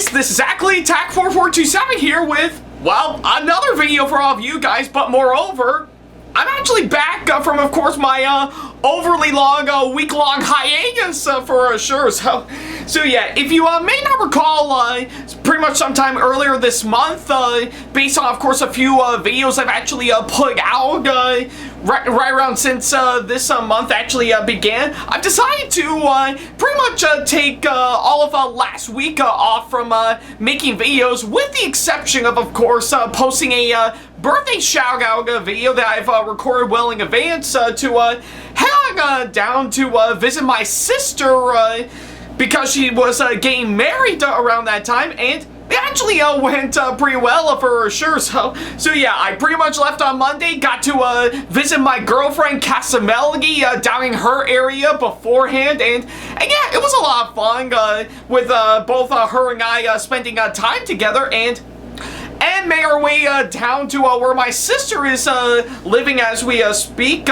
guys, this is Ackley, SamAttack4427 here with, well, another video for all of you guys, but moreover, I'm actually back from, of course, my overly long, week-long hiatus for sure. So yeah, if you may not recall, pretty much sometime earlier this month, based on, of course, a few videos I've actually put out right around since this month actually began, I've decided to pretty much take all of last week off from making videos, with the exception of course, posting a birthday shout-out video that I've recorded well in advance to head down to visit my sister because she was getting married around that time, and it actually went pretty well for sure. So yeah, I pretty much left on Monday, got to visit my girlfriend Casamelgi down in her area beforehand, and yeah, it was a lot of fun with both her and I spending time together, and made our way down to where my sister is living as we speak.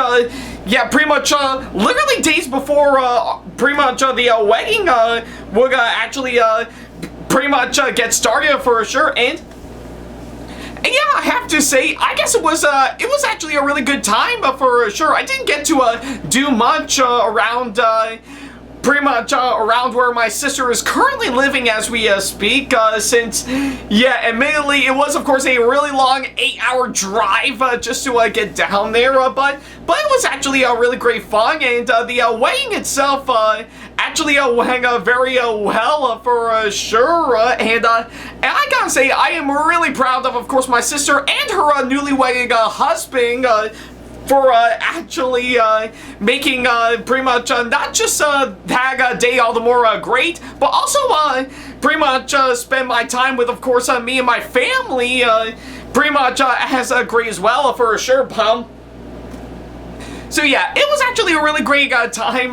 Yeah, pretty much literally days before pretty much the wedding would actually pretty much get started for sure. And yeah, I have to say, I guess it was actually a really good time for sure. I didn't get to do much around pretty much around where my sister is currently living as we speak, since, yeah, admittedly, it was, of course, a really long 8-hour drive just to get down there, but it was actually really great fun, and the wedding itself actually went very well for sure, and I gotta say, I am really proud of course, my sister and her newly wedded husband, for actually making pretty much not just that day all the more great, but also pretty much spend my time with, of course, me and my family pretty much as great as well for sure. So yeah, it was actually a really great time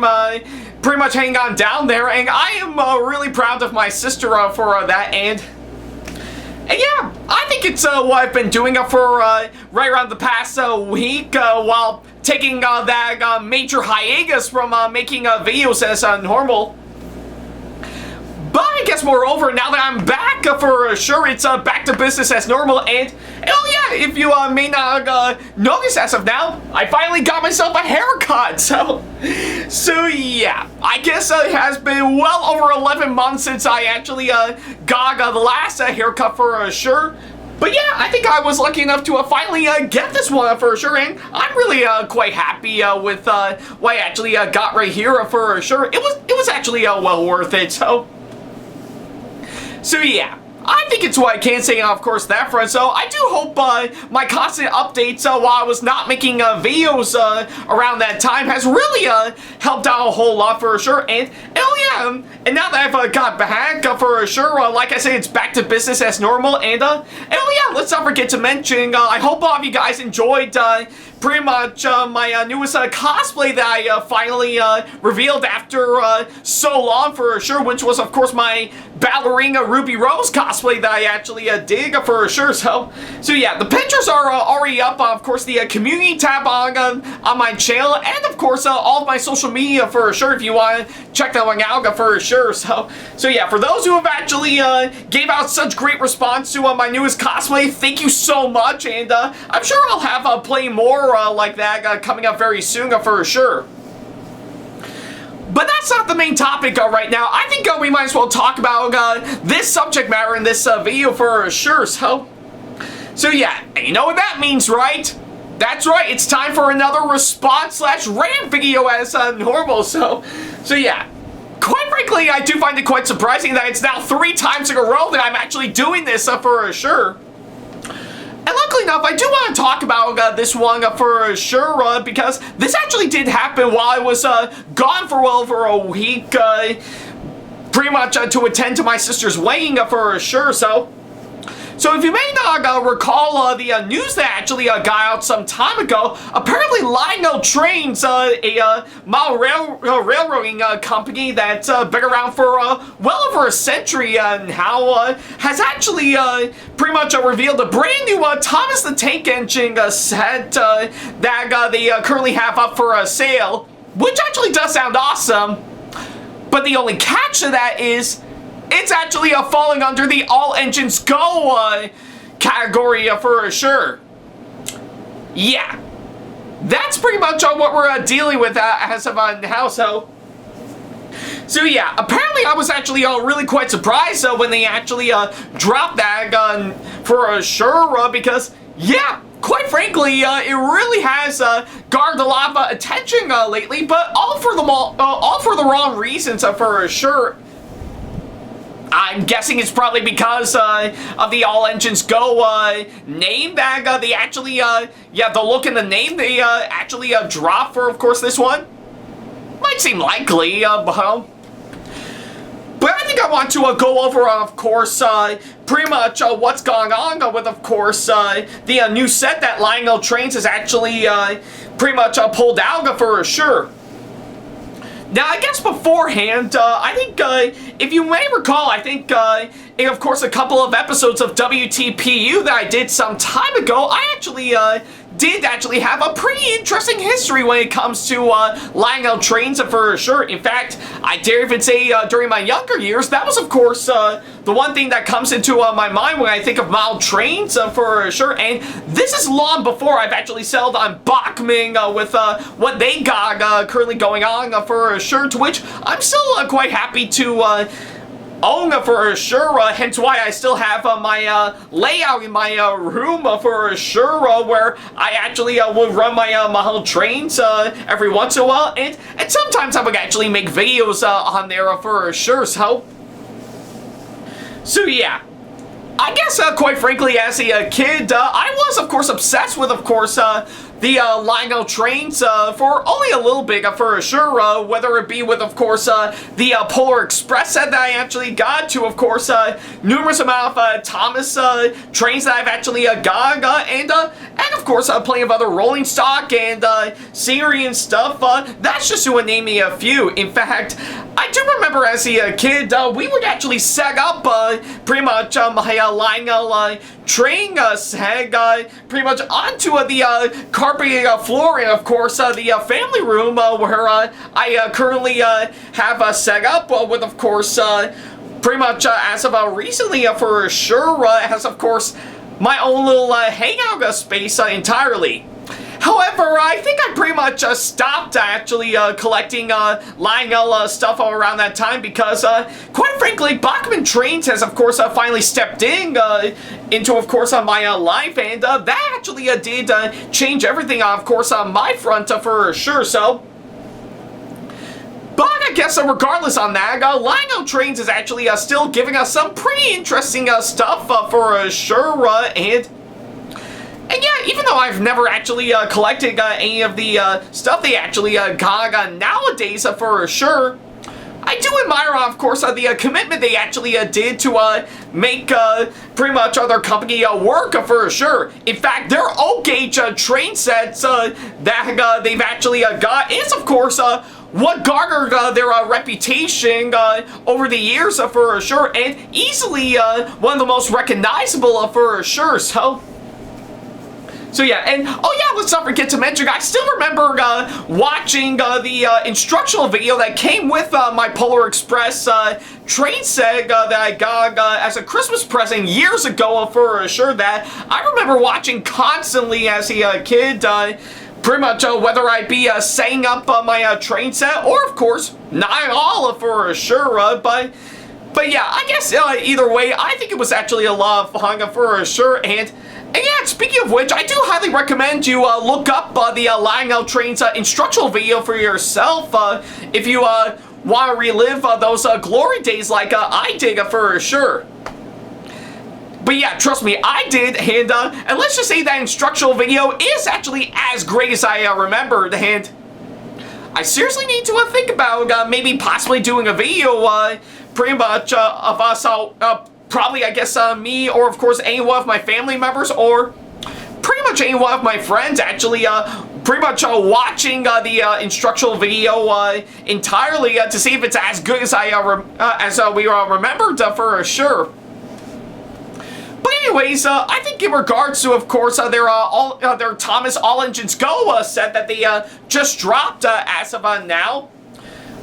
pretty much hanging on down there, and I am really proud of my sister for that. And yeah, I think it's what I've been doing for right around the past week while taking that major hiatus from making videos as normal. But I guess moreover, now that I'm back for sure, it's back to business as normal. And oh yeah, if you may not notice as of now, I finally got myself a haircut. So yeah, I guess it has been well over 11 months since I actually got the last haircut for sure. But yeah, I think I was lucky enough to finally get this one for sure, and I'm really quite happy with what I actually got right here for sure. It was actually well worth it. So yeah, I think it's what I can say, of course, that front. So I do hope my constant updates while I was not making videos around that time has really helped out a whole lot for sure. And oh yeah, and now that I've got back for sure, like I say, it's back to business as normal. And oh yeah, let's not forget to mention, I hope all of you guys enjoyed pretty much my newest cosplay that I finally revealed after so long for sure, which was, of course, my ballerina Ruby Rose cosplay that I actually did for sure. So yeah, the pictures are already up on, of course, the community tab on my channel, and of course all of my social media for sure if you want to check that one out for sure. So yeah, for those who have actually gave out such great response to my newest cosplay, thank you so much, and I'm sure I'll have plenty more like that coming up very soon for sure. But that's not the main topic right now. I think we might as well talk about this subject matter in this video for sure. So yeah, and you know what that means, right? That's right, it's time for another response/rant video as normal. So yeah, quite frankly, I do find it quite surprising that it's now 3 times in a row that I'm actually doing this for sure. And luckily enough, I do want to talk about this one for sure, because this actually did happen while I was gone for well over a week, pretty much to attend to my sister's wedding for sure. So if you may not recall the news that actually got out some time ago, apparently Lionel Trains, a model railroading company that's been around for well over a century now, has actually pretty much revealed a brand new Thomas the Tank Engine set that they currently have up for sale, which actually does sound awesome. But the only catch to that is it's actually falling under the All Engines Go category for sure. Yeah, that's pretty much what we're dealing with as of now. So yeah, apparently I was actually really quite surprised when they actually dropped that gun for sure, because yeah, quite frankly, it really has garnered a lot of attention lately, but all for the wrong reasons for sure. I'm guessing it's probably because of the All Engines Go name that they actually, yeah, the look and the name they actually dropped for, of course, this one. Might seem likely, but I think I want to go over, of course, pretty much what's going on with, of course, the new set that Lionel Trains has actually pretty much pulled out for sure. Now, I guess beforehand, I think, if you may recall, I think, in, of course, a couple of episodes of WTPU that I did some time ago, I actually, did actually have a pretty interesting history when it comes to Lionel Trains for sure. In fact, I dare even say during my younger years, that was of course the one thing that comes into my mind when I think of Model Trains for sure. And this is long before I've actually settled on Bachmann with what they got currently going on for sure, to which I'm still quite happy to own for sure, hence why I still have my layout in my room for sure, where I actually will run my Model Trains every once in a while, and sometimes I would actually make videos on there for sure, so yeah. I guess, quite frankly, as a kid, I was, of course, obsessed with, of course, the Lionel Trains for only a little bit for sure, whether it be with, of course, the Polar Express set that I actually got, to, of course, numerous amount of Thomas trains that I've actually got, and of course, plenty of other rolling stock and scenery and stuff. That's just to name me a few. In fact, I do remember as a kid, we would actually set up pretty much my Lionel train set pretty much onto the carpeted floor, and of course the family room where I currently have set up with, of course, pretty much as of recently for sure, has of course my own little hangout space entirely. However, I think I pretty much stopped actually collecting Lionel stuff around that time because, quite frankly, Bachmann Trains has, of course, finally stepped into, of course, my life, and that actually did change everything, of course, on my front for sure, so. But I guess regardless on that, Lionel Trains is actually still giving us some pretty interesting stuff for sure, and yeah, even though I've never actually collected any of the stuff they actually got nowadays for sure, I do admire, of course, the commitment they actually did to make pretty much their company work for sure. In fact, their O-gauge train sets that they've actually got is, of course, what garnered their reputation over the years for sure, and easily one of the most recognizable for sure, So yeah, and oh yeah, let's not forget to mention, I still remember watching the instructional video that came with my Polar Express train set that I got as a Christmas present years ago for sure, that I remember watching constantly as a kid, pretty much whether I'd be setting up my train set, or of course, not at all for sure, but yeah, I guess either way, I think it was actually a lot of fun for sure, and yeah, speaking of which, I do highly recommend you look up the Lionel Trains instructional video for yourself if you want to relive those glory days like I did for sure. But yeah, trust me, I did, and let's just say that instructional video is actually as great as I remembered, and I seriously need to think about maybe possibly doing a video pretty much of us probably, I guess, me, or of course any one of my family members, or pretty much any one of my friends actually pretty much watching the instructional video entirely to see if it's as good as we remembered for sure. But anyways, I think in regards to, of course, their Thomas All Engines Go set that they just dropped as of now,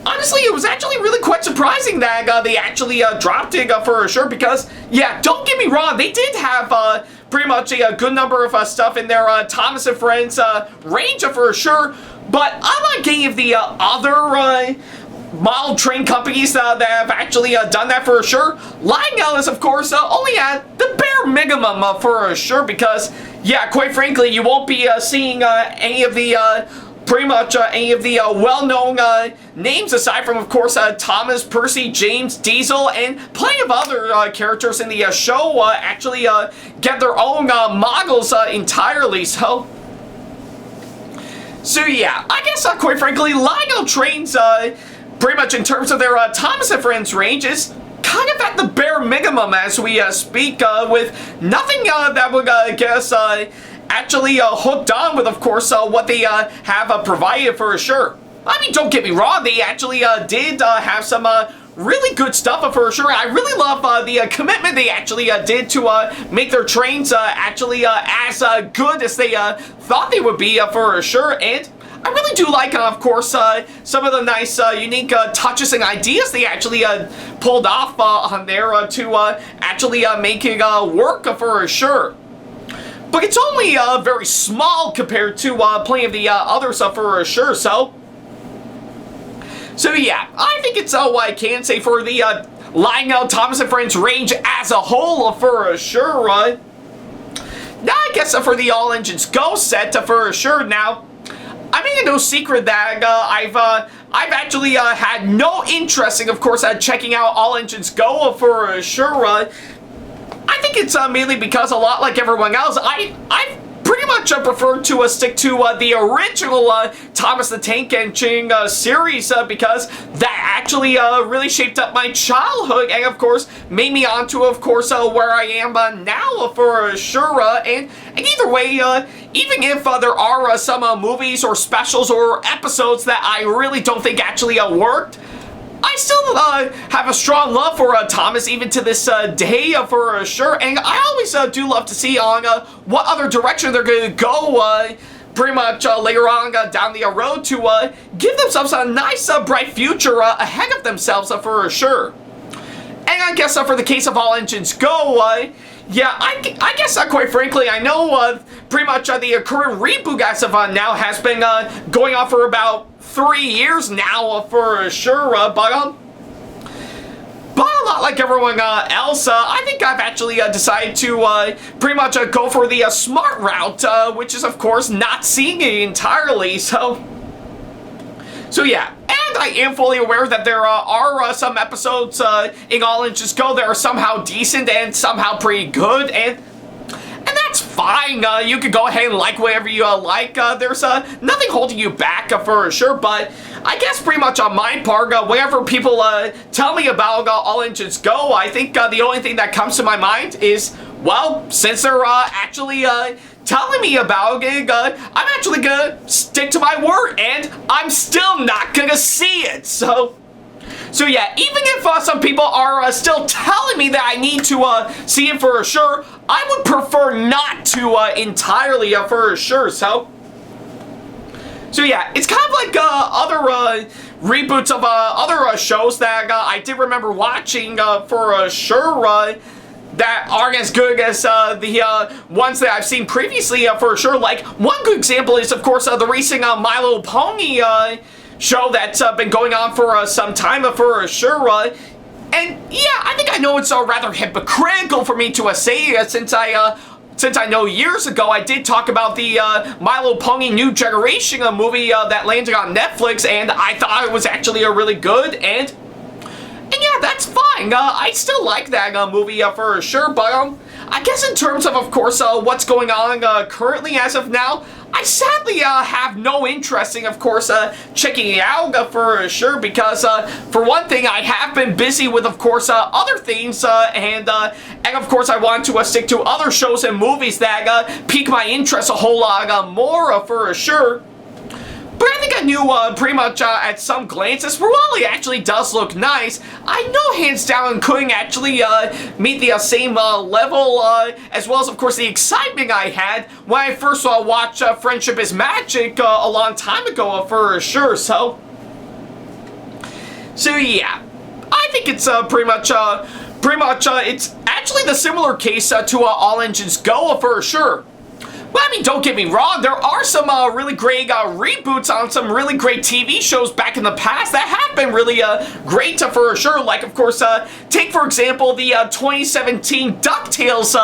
honestly, it was actually really quite surprising that they actually dropped it for sure, because, yeah, don't get me wrong, they did have pretty much a good number of stuff in their Thomas and Friends range for sure, but unlike any of the other model train companies that have actually done that for sure, Lionel is, of course, only at the bare minimum for sure, because, yeah, quite frankly, you won't be seeing any of the pretty much any of the well-known names, aside from, of course, Thomas, Percy, James, Diesel, and plenty of other characters in the show actually get their own models entirely, so yeah, I guess, quite frankly, Lionel Trains, pretty much in terms of their Thomas and Friends range, is kind of at the bare minimum as we speak, with nothing that would get us actually hooked on with, of course, what they have provided for sure. I mean, don't get me wrong, they actually did have some really good stuff for sure. I really love the commitment they actually did to make their trains actually as good as they thought they would be for sure, and I really do like, of course, some of the nice, unique touches and ideas they actually pulled off on there to actually make it work for sure. But it's only very small compared to plenty of the other stuff for sure, so yeah, I think it's what I can say for the Lionel Thomas and Friends range as a whole for sure. Now I guess for the All Engines Go set for sure. Now, I make it no secret that I've actually had no interest in, of course, checking out All Engines Go for sure. I think it's mainly because, a lot like everyone else, I pretty much prefer to stick to the original Thomas the Tank Engine series, because that actually really shaped up my childhood and, of course, made me onto, of course, where I am now for sure. And either way, even if there are some movies or specials or episodes that I really don't think actually worked, I still have a strong love for Thomas even to this day for sure, and I always do love to see on what other direction they're going to go pretty much later on down the road to give themselves a nice bright future ahead of themselves for sure. And I guess for the case of All Engines Go, yeah, I guess quite frankly, I know pretty much the current reboot as of now has been going on for about 3 years now for sure, but a lot like everyone else, I think I've actually decided to pretty much go for the smart route, which is, of course, not seeing it entirely, so yeah. And I am fully aware that there are some episodes in All Engines Go that are somehow decent and somehow pretty good, and that's fine. You can go ahead and like whatever you like. There's nothing holding you back for sure, but I guess pretty much on my part, whenever people tell me about All Engines Go, I think the only thing that comes to my mind is, well, since they're actually telling me about it, I'm actually gonna stick to my word, and I'm still not gonna see it, so yeah, even if some people are still telling me that I need to see it for sure, I would prefer not to entirely for sure, so yeah, it's kind of like other reboots of other shows that I did remember watching for sure, that aren't as good as the ones that I've seen previously for sure. Like, one good example is, of course, the recent My Little Pony show that's been going on for some time for sure. And yeah, I think I know it's rather hypocritical for me to say since I know years ago I did talk about the My Little Pony New Generation movie that landed on Netflix, and I thought it was actually a really good, and yeah, that's fine. I still like that movie for sure, but I guess in terms of course, what's going on currently as of now, I sadly have no interest in, of course, checking it out for sure, because for one thing, I have been busy with, of course, other things, and of course, I want to stick to other shows and movies that pique my interest a whole lot more for sure. But I think I knew pretty much at some glances, for while it actually does look nice, I know hands down couldn't actually meet the same level, as well as, of course, the excitement I had when I first watched Friendship is Magic a long time ago for sure, so So yeah, I think it's pretty much it's actually the similar case to All Engines Go for sure. Well, I mean, don't get me wrong, there are some really great reboots on some really great TV shows back in the past that have been really great for sure. Like, of course, take, for example, the 2017 DuckTales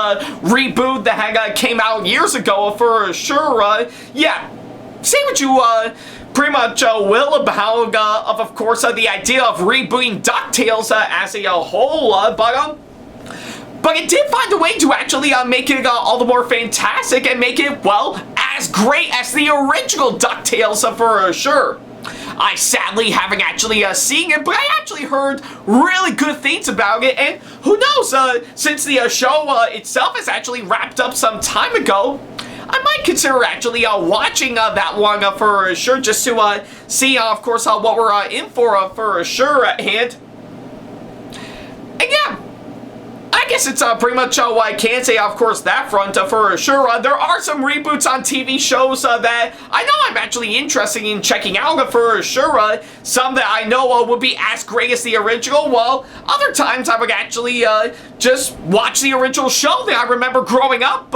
reboot that came out years ago for sure. Yeah, say what you pretty much will about, of course, the idea of rebooting DuckTales as a whole, but it did find a way to actually make it all the more fantastic and make it, well, as great as the original DuckTales for sure. I sadly haven't actually seen it, but I actually heard really good things about it, and who knows, since the show itself is actually wrapped up some time ago, I might consider actually watching that one for sure, just to see, of course, what we're in for sure at hand. And yeah, I guess it's pretty much what I can say, of course, that front for sure. There are some reboots on TV shows that I know I'm actually interested in checking out for sure. Some that I know would be as great as the original, while other times I would actually just watch the original show that I remember growing up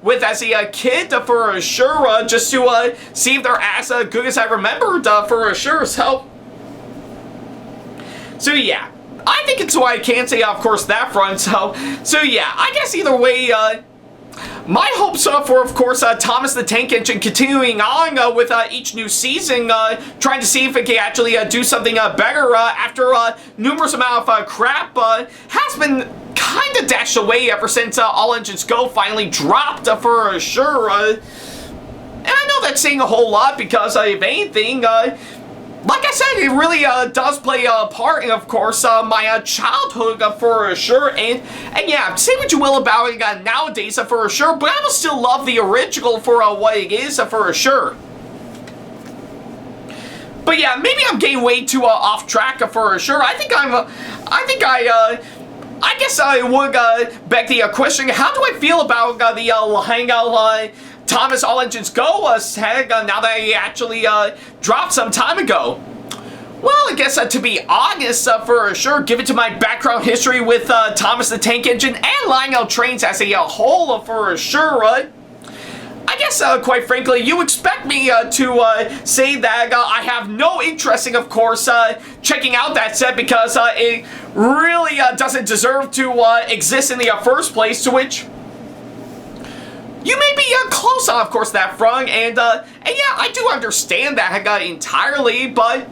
with as a kid for sure, just to see if they're as good as I remembered for sure. So yeah. I think it's what I can say, of course, that front. So yeah, I guess either way, my hopes for, of course, Thomas the Tank Engine continuing on with each new season, trying to see if it can actually do something better after numerous amount of crap has been kind of dashed away ever since All Engines Go finally dropped for sure. And I know that's saying a whole lot because, if anything, like I said, it really does play a part in, of course, my childhood for sure. And yeah, say what you will about it nowadays for sure, but I will still love the original for what it is for sure. But yeah, maybe I'm getting way too off track for sure. I guess I would beg the question, how do I feel about the Lionel Thomas All Engines Go tag now that he actually dropped some time ago? Well, I guess to be honest, for sure, given to my background history with Thomas the Tank Engine and Lionel Trains as a whole, for sure, I guess, quite frankly, you expect me to say that I have no interest in, of course, checking out that set because it really doesn't deserve to exist in the first place, to which you may be close on, of course, that front, and yeah, I do understand that entirely, but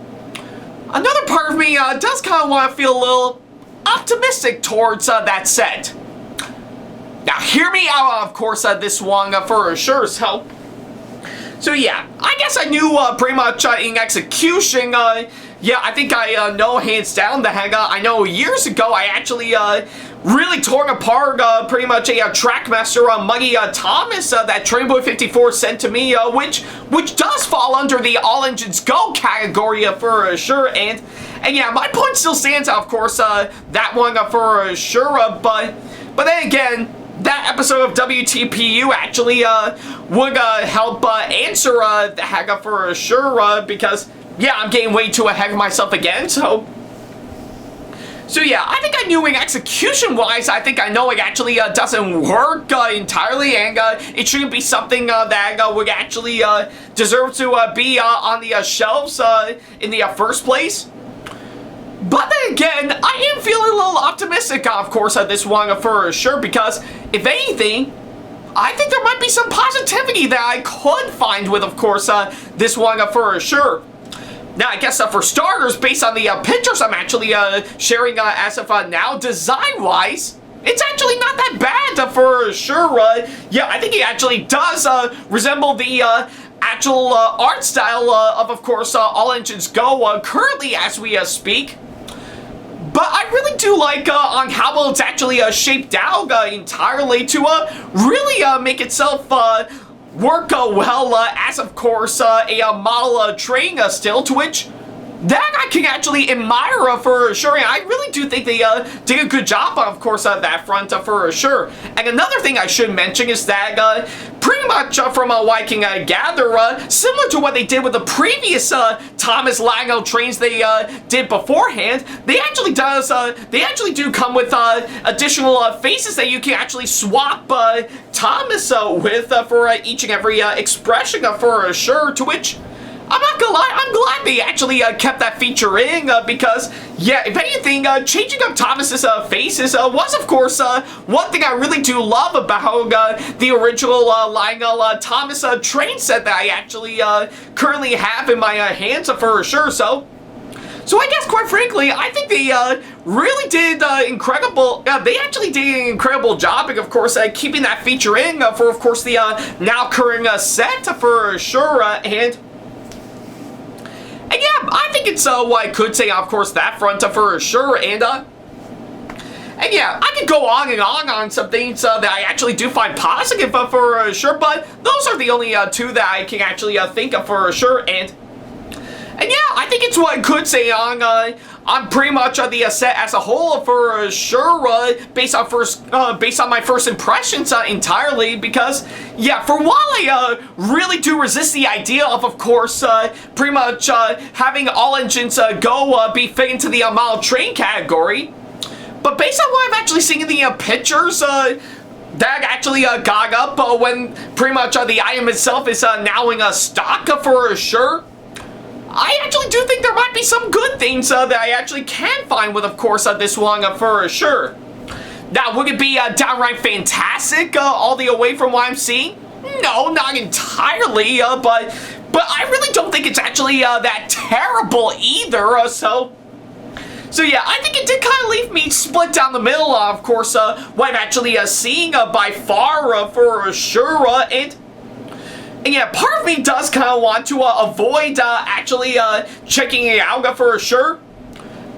another part of me does kind of want to feel a little optimistic towards that set. Now, hear me out, of course, this one for sure, so yeah, I guess I knew pretty much in execution, yeah, I think I know hands down that I know years ago I actually really torn apart pretty much a Trackmaster Muggy Thomas that Trainboy54 sent to me, which does fall under the All Engines Go category for sure, and yeah, my point still stands, of course, that one for sure, but then again, that episode of WTPU actually would help answer the for sure, because yeah, I'm getting way too ahead of myself again, so yeah, I think I knew in execution-wise, I think I know it actually doesn't work entirely, and it shouldn't be something that would actually deserve to be on the shelves in the first place. But then again, I am feeling a little optimistic, of course, this one for sure, because if anything, I think there might be some positivity that I could find with, of course, this one for sure. Now, I guess for starters, based on the pictures I'm actually sharing as of now, design-wise, it's actually not that bad for sure. Yeah, I think it actually does resemble the actual art style of course, All Engines Go currently as we speak. But I really do like on how well it's actually shaped out entirely to really make itself work well as, of course, a model train still, to which that I can actually admire for sure. And I really do think they did a good job, of course, that front for sure. And another thing I should mention is that pretty much from what I can gather, similar to what they did with the previous Thomas Lionel trains they did beforehand, they actually do come with additional faces that you can actually swap Thomas with for each and every expression for sure, to which I'm not gonna lie, I'm glad they actually kept that feature in, because, yeah, if anything, changing up Thomas's faces was, of course, one thing I really do love about the original Lionel Thomas train set that I actually currently have in my hands for sure. So I guess, quite frankly, I think they really did incredible. They actually did an incredible job, of course, keeping that feature in for, of course, the now current set for sure, and yeah, I think it's what I could say, of course, that front for sure, and yeah, I could go on and on some things that I actually do find positive for sure, but those are the only two that I can actually think of for sure, and yeah, I think it's what I could say on pretty much the set as a whole for sure, based on my first impressions entirely, because, yeah, for while I really do resist the idea of course, pretty much having all engines be fit into the model train category, but based on what I've actually seen in the pictures, that actually got up when pretty much the item itself is now in stock for sure, I actually do think there might be some good things that I actually can find with, of course, this one for sure. Now, would it be downright fantastic all the way from what I'm seeing? No, not entirely, but I really don't think it's actually that terrible either, so yeah, I think it did kind of leave me split down the middle, of course, what I'm actually seeing by far for sure, and yeah, part of me does kind of want to avoid actually checking it out for sure,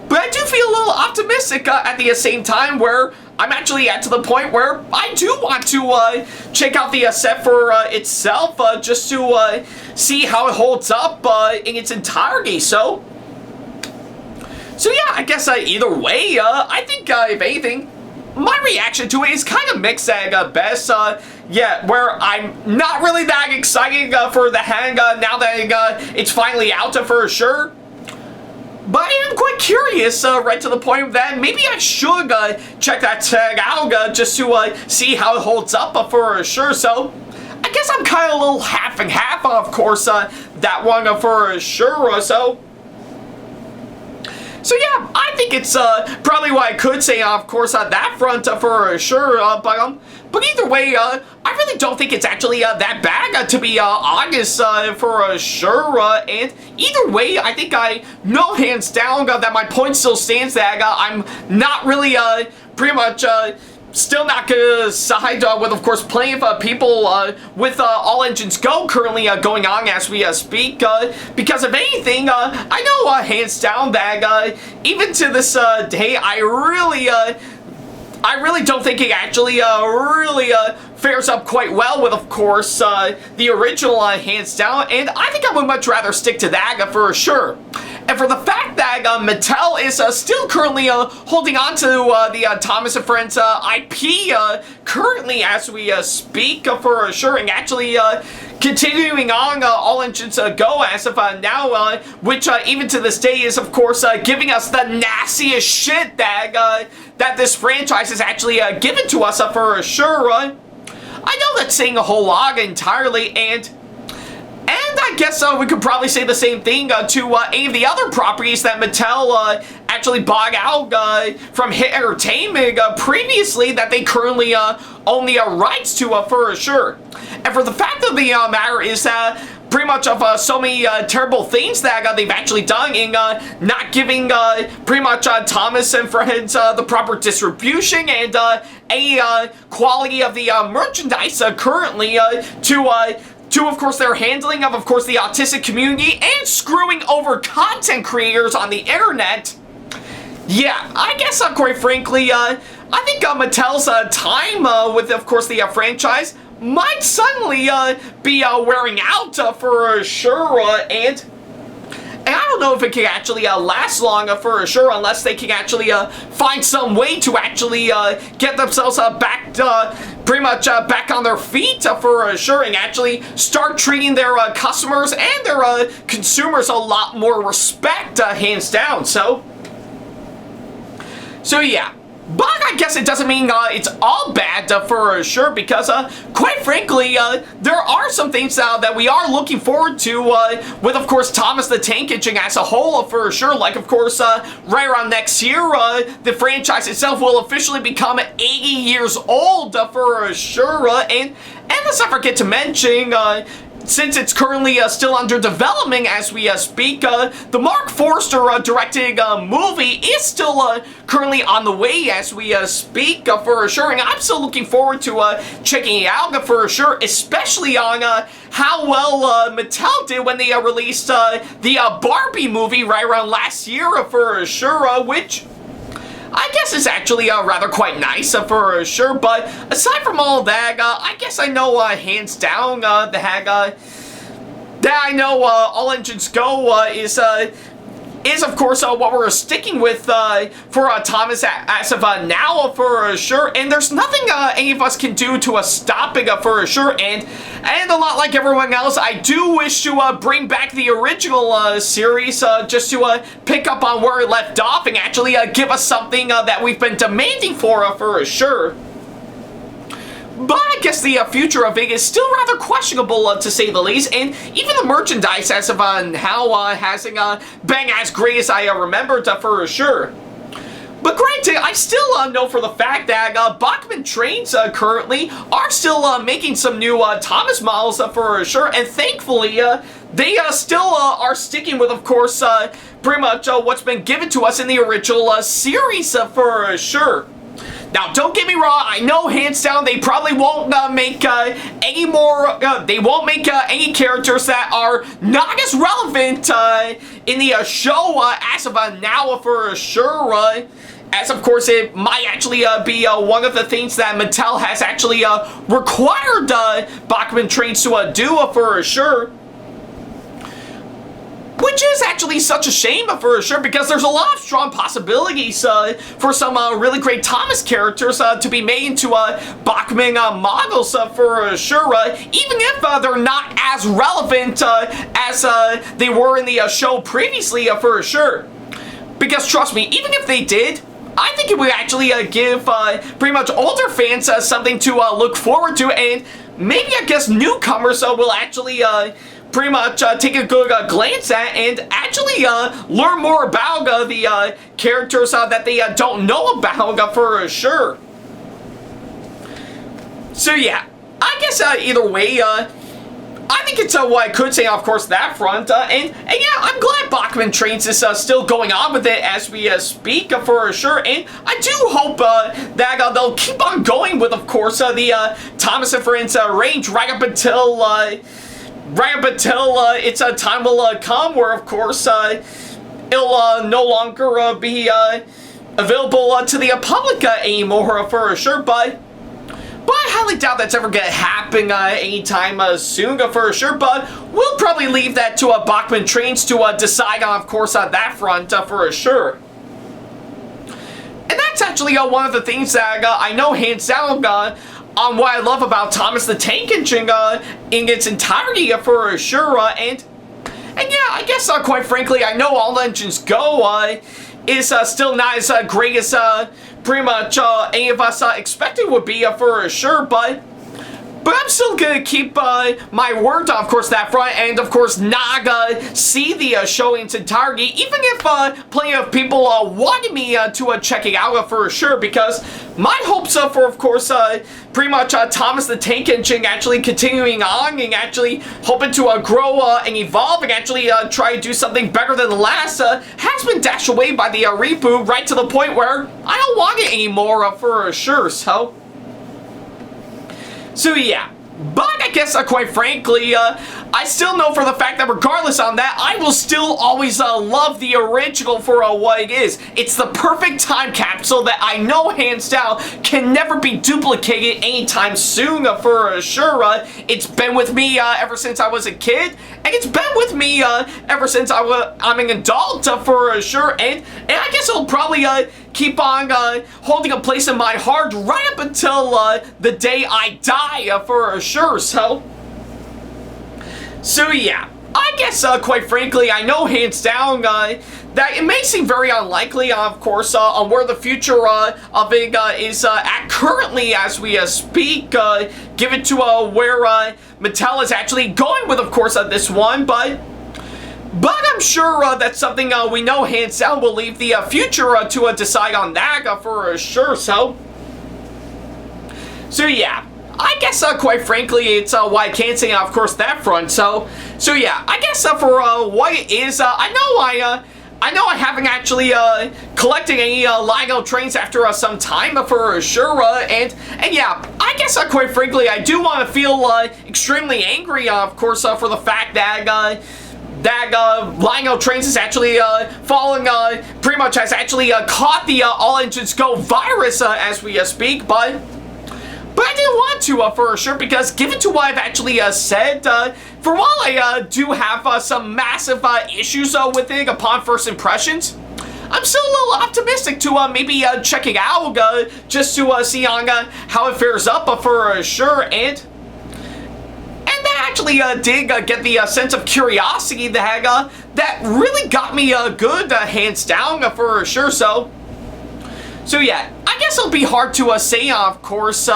but I do feel a little optimistic at the same time, where I'm actually to the point where I do want to check out the set for itself, just to see how it holds up in its entirety. So yeah, I guess either way, I think if anything, my reaction to it is kind of mixed at best. Yeah, where I'm not really that excited for the hang now that it's finally out for sure. But I am quite curious, right to the point that maybe I should check that tag out just to see how it holds up for sure. So I guess I'm kind of a little half and half, of course, that one for sure. So yeah, I think it's probably what I could say, of course, on that front for sure, but either way, I really don't think it's actually that bad, to be honest, for sure, and either way, I think I know hands down that my point still stands, that I'm not really pretty much still not gonna side with, of course, plenty of people with All Engines Go currently going on as we speak, because if anything, I know hands down that even to this day, I really don't think it actually really fares up quite well with, of course, the original hands down, and I think I would much rather stick to that for sure. And for the fact that Mattel is still currently holding on to the Thomas & Friends IP currently as we speak for sure, and actually continuing on All Engines Go as of now, which even to this day is, of course, giving us the nastiest shit that this franchise has actually given to us for sure. I know that's saying a whole lot entirely, and I guess we could probably say the same thing to any of the other properties that Mattel actually bought out from Hit Entertainment previously, that they currently own the rights to for sure. And for the fact of the matter is that pretty much of so many terrible things that they've actually done in not giving pretty much Thomas and Friends the proper distribution and any quality of the merchandise currently to, of course, their handling of course, the autistic community and screwing over content creators on the internet. Yeah, I guess, quite frankly, I think Mattel's time with, of course, the franchise might suddenly be wearing out for sure, and and I don't know if it can actually last long for sure, unless they can actually find some way to actually get themselves back, pretty much back on their feet for sure, and actually start treating their customers and their consumers a lot more respect, hands down. So yeah. But I guess it doesn't mean it's all bad for sure, because quite frankly, there are some things that we are looking forward to with, of course, Thomas the Tank Engine as a whole for sure. Like, of course, right around next year, the franchise itself will officially become 80 years old for sure. And let's not forget to mention, since it's currently still under development as we speak, the Mark Forster directed movie is still currently on the way as we speak for sure, and I'm still looking forward to checking it out for sure, especially on how well Mattel did when they released the Barbie movie right around last year for sure, which I guess is actually rather quite nice for sure. But aside from all that, I guess I know hands down that I know All Engines Go is of course what we're sticking with for Thomas as of now for sure, and there's nothing any of us can do to stop it for sure, and a lot like everyone else, I do wish to bring back the original series just to pick up on where it left off and actually give us something that we've been demanding for sure. But I guess the future of it is still rather questionable, to say the least, and even the merchandise as of now hasn't been as great as I remembered for sure. But granted, I still know for the fact that Bachmann Trains currently are still making some new Thomas models for sure, and thankfully they still are sticking with, of course, pretty much what's been given to us in the original series for sure. Now, don't get me wrong, I know hands down they probably won't make any more, they won't make any characters that are not as relevant in the show as of now for sure, as of course it might actually be one of the things that Mattel has actually required Bachmann Trains to do for sure. Which is actually such a shame for sure, because there's a lot of strong possibilities for some really great Thomas characters to be made into Bachmann models for sure, even if they're not as relevant as they were in the show previously for sure. Because trust me, even if they did, I think it would actually give pretty much older fans something to look forward to, and maybe I guess newcomers will actually pretty much take a good glance at and actually learn more about the characters that they don't know about for sure. So yeah, I guess either way, I think it's what I could say, of course, that front. And yeah, I'm glad Bachmann Trains is still going on with it as we speak for sure. And I do hope that they'll keep on going with, of course, the Thomas and Friends range right up until its time will come where, of course, it'll no longer be available to the public anymore for sure. But I highly doubt that's ever going to happen anytime soon for sure. But we'll probably leave that to Bachmann Trains to decide on, of course, on that front for sure. And that's actually one of the things that I know hands down on what I love about Thomas the Tank Engine in its entirety for sure. And yeah, I guess quite frankly, I know All Engines Go is still not as great as pretty much any of us expected would be for sure, but I'm still gonna keep my word on, of course, that front, and of course not see the show in its entirety, even if plenty of people wanted me to check it out for sure, because my hopes for, of course, pretty much Thomas the Tank Engine actually continuing on and actually hoping to grow and evolve and actually try to do something better than the last has been dashed away by the reboot, right to the point where I don't want it anymore for sure. So yeah, but I guess quite frankly, I still know for the fact that regardless on that, I will still always love the original for what it is. It's the perfect time capsule that I know hands down can never be duplicated anytime soon for sure. It's been with me ever since I was a kid, and it's been with me ever since I'm an adult for sure, and I guess it'll probably keep on holding a place in my heart right up until the day I die for sure. So yeah, I guess quite frankly, I know hands down that it may seem very unlikely, of course, on where the future of it is at currently as we speak, given to where Mattel is actually going with, of course, this one, but I'm sure that's something we know hands down will leave the future to decide on that for sure. So yeah, I guess quite frankly, it's why I can't say, of course, that front. So yeah, I guess for what it is, I know I haven't actually collected any Lionel trains after some time for sure, and yeah, I guess quite frankly, I do want to feel extremely angry, of course, for the fact that Lionel Trains is actually falling, pretty much has actually caught the All Engines Go virus as we speak, but I didn't want to for sure, because given to what I've actually said, for while I do have some massive issues with it upon first impressions, I'm still a little optimistic to maybe check it out just to see on how it fares up for sure, and that actually did get the sense of curiosity that really got me good, hands down for sure. So yeah, I guess it'll be hard to say, of course,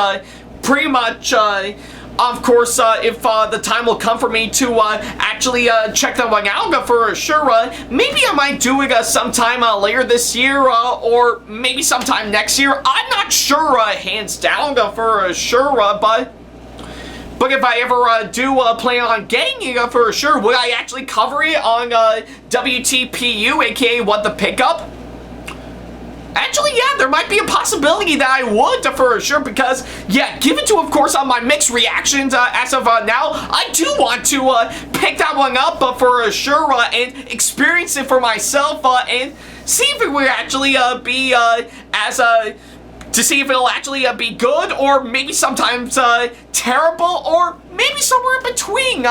pretty much, of course, if the time will come for me to actually check that one out for sure. Maybe I might do it sometime later this year, or maybe sometime next year. I'm not sure, hands down for sure, but if I ever do plan on getting it for sure, would I actually cover it on WTPU, aka What the Pickup? Actually, yeah, there might be a possibility that I would for sure, because, yeah, given to, of course, my mixed reactions as of now, I do want to pick that one up for sure and experience it for myself and see if it would actually be to see if it'll actually be good, or maybe sometimes terrible, or maybe somewhere in between.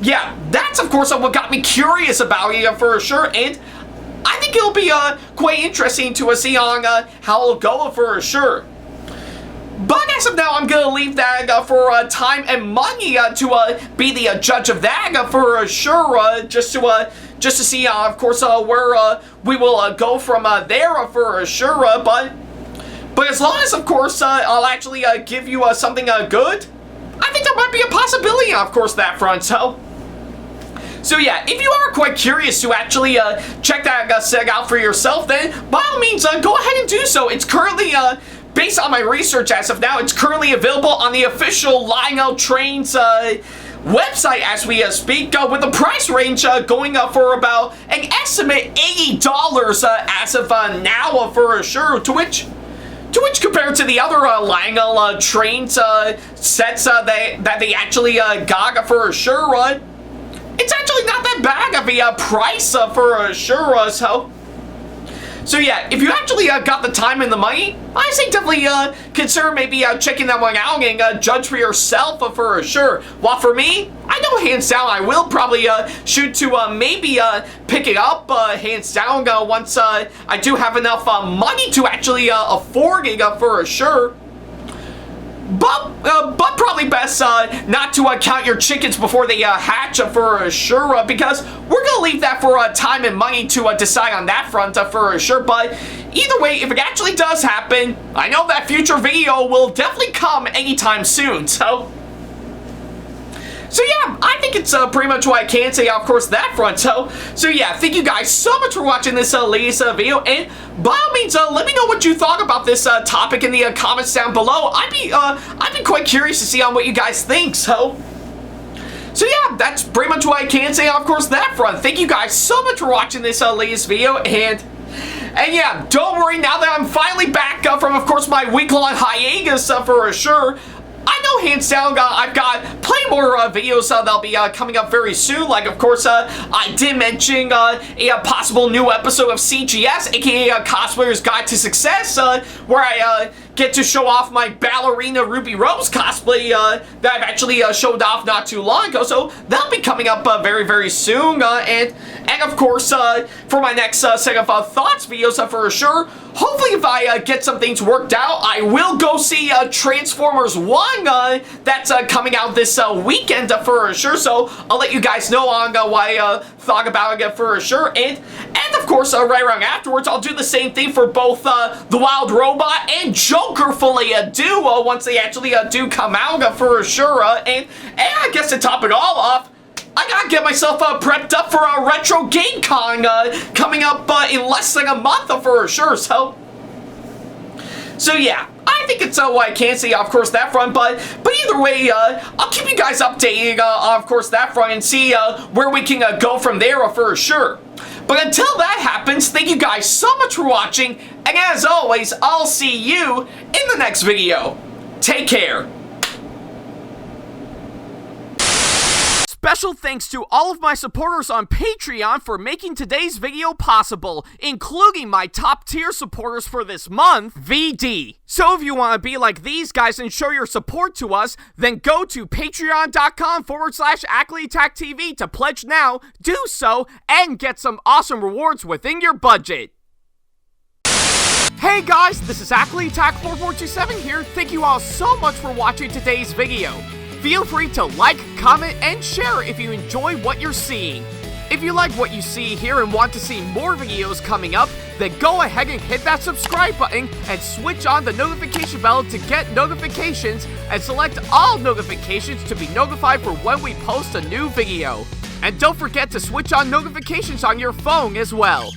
Yeah, that's, of course, what got me curious about it for sure, and I think it'll be quite interesting to see on how it'll go for sure. But as of now, I'm going to leave that for time and money to be the judge of that for sure, just to see, of course, where we will go from there for sure. But as long as, of course, I'll actually give you something good, I think there might be a possibility, of course, that front. So yeah, if you are quite curious to actually check that seg out for yourself, then by all means, go ahead and do so. It's currently, based on my research as of now, it's currently available on the official Lionel Trains website as we speak, with the price range going up for about an estimate $80 as of now for sure, to which compared to the other Lionel Trains sets that they actually got for sure, it's actually not that bad of a price for sure. So yeah, if you actually got the time and the money, I say definitely consider maybe checking that one out and judge for yourself for sure. While for me, I know hands down I will probably shoot to maybe pick it up hands down once I do have enough money to actually afford it for sure. But probably best not to count your chickens before they hatch for sure, because we're going to leave that for time and money to decide on that front for sure. But either way, if it actually does happen, I know that future video will definitely come anytime soon, so yeah, I think it's pretty much what I can say, of course, that front. So yeah, thank you guys so much for watching this latest video, and by all means, let me know what you thought about this topic in the comments down below. I'd be quite curious to see on what you guys think. So yeah, that's pretty much what I can say, of course, that front. Thank you guys so much for watching this latest video, and yeah, don't worry, now that I'm finally back from, of course, my week-long hiatus for sure, I know know, hands down, I've got plenty more videos that'll be coming up very soon. Like, of course, I did mention a possible new episode of CGS, aka Cosplayer's Guide to Success, where I get to show off my ballerina Ruby Rose cosplay that I've actually showed off not too long ago. So that'll be coming up very, very soon. And of course, for my next set of thoughts videos, for sure, hopefully if I get some things worked out, I will go see Transformers 1 that's coming out this weekend for sure. So I'll let you guys know on what I thought about it for sure. And of course, right around afterwards, I'll do the same thing for both The Wild Robot and Joker Fully Duo once they actually do come out for sure. And I guess to top it all off, I gotta get myself prepped up for a Retro Game Con coming up in less than a month for sure. So yeah, I think it's what I can say, of course, that front. But either way, I'll keep you guys updated, of course, that front, and see where we can go from there for sure. But until that happens, thank you guys so much for watching, and as always, I'll see you in the next video. Take care. Special thanks to all of my supporters on Patreon for making today's video possible, including my top tier supporters for this month, VD. So if you want to be like these guys and show your support to us, then go to patreon.com/AckleyTackTV to pledge now, do so, and get some awesome rewards within your budget. Hey guys, this is AckleyTack4427 here. Thank you all so much for watching today's video. Feel free to like, comment, and share if you enjoy what you're seeing. If you like what you see here and want to see more videos coming up, then go ahead and hit that subscribe button and switch on the notification bell to get notifications, and select all notifications to be notified for when we post a new video. And don't forget to switch on notifications on your phone as well.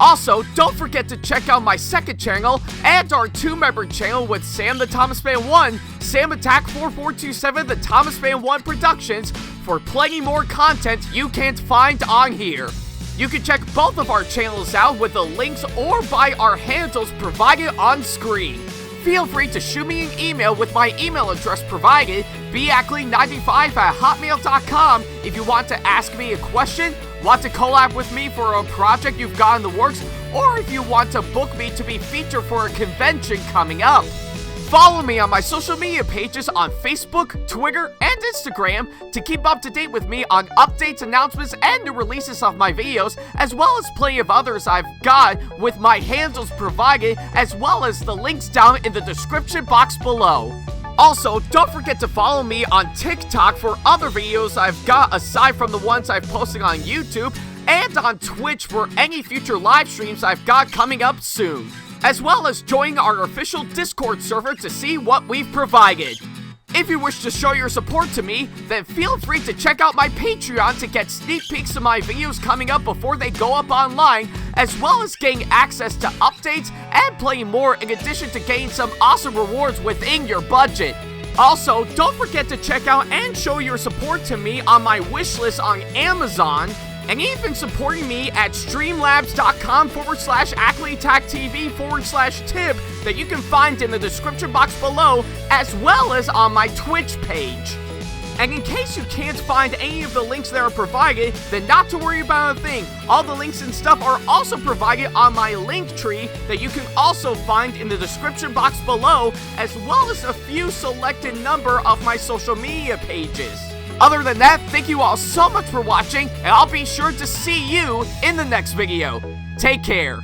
Also, don't forget to check out my second channel and our 2-member channel with Sam the Thomas Fan 1, SamAttack4427TheThomasFan1 Productions, for plenty more content you can't find on here. You can check both of our channels out with the links or by our handles provided on screen. Feel free to shoot me an email with my email address provided, backley95@hotmail.com, if you want to ask me a question, want to collab with me for a project you've got in the works, or if you want to book me to be featured for a convention coming up. Follow me on my social media pages on Facebook, Twitter, and Instagram to keep up to date with me on updates, announcements, and new releases of my videos, as well as plenty of others I've got with my handles provided, as well as the links down in the description box below. Also, don't forget to follow me on TikTok for other videos I've got aside from the ones I've posted on YouTube, and on Twitch for any future live streams I've got coming up soon, as well as join our official Discord server to see what we've provided. If you wish to show your support to me, then feel free to check out my Patreon to get sneak peeks of my videos coming up before they go up online, as well as getting access to updates and playing more, in addition to getting some awesome rewards within your budget. Also, don't forget to check out and show your support to me on my wishlist on Amazon, and even supporting me at streamlabs.com/AckleyTackTV/tip that you can find in the description box below, as well as on my Twitch page. And in case you can't find any of the links that are provided, then not to worry about a thing. All the links and stuff are also provided on my link tree that you can also find in the description box below, as well as a few selected number of my social media pages. Other than that, thank you all so much for watching, and I'll be sure to see you in the next video. Take care.